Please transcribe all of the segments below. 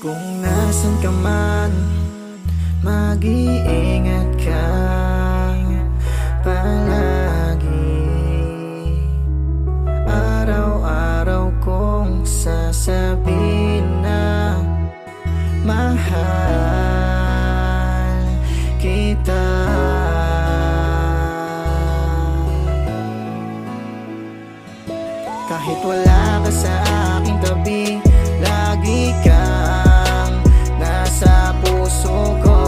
Kung nasan ka man, mag-iingat ka palagi. Araw-araw kong sasabihin na mahal kita. Kahit wala ka sa aking tabi, lagi kang nasa puso ko.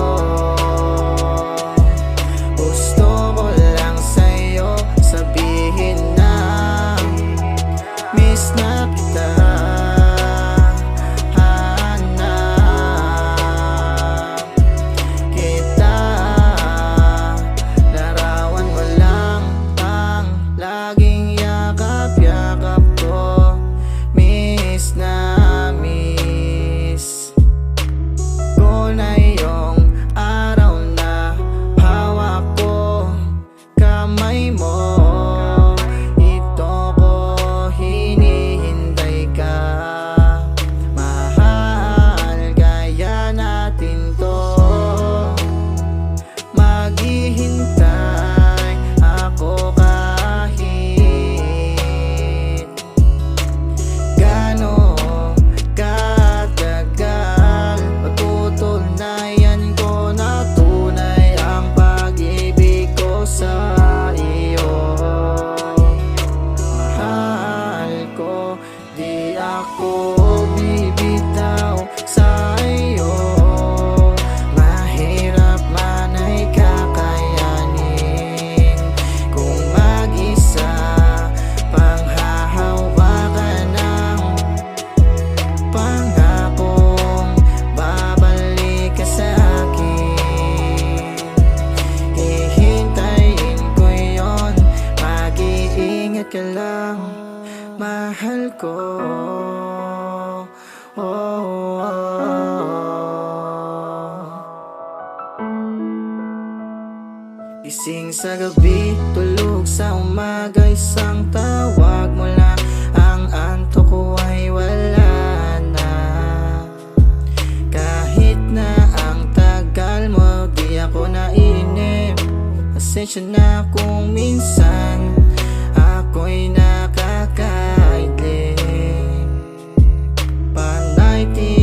Gusto ko lang sa'yo sabihin na miss na kita. Hanap kita, larawan mo lang ang laging yakap-yakap ko. Miss na miss ko na yung araw na hawak ko kamay mo. Ito ko hinihintay ka, mahal, kaya natin to. Maghihintay ako kahit gaano katagal. Patutunayan ko na tunay ang pag-ibig ko sa iyo. Mahal ko, di ako bibitaw sa iyo. Mahirap man ay kakayanin kung mag-isa panghahawakan ng pangakong babalik ka sa akin. Hihintayin ko yon, mag-iingat ka lang, mahal ko. Gising sa gabi, tulog sa umaga, isang tawag mo lang, ang antok ko ay wala na. Kahit na ang tagal mo, di ako naiinip. Pasensya na kung minsan ako'y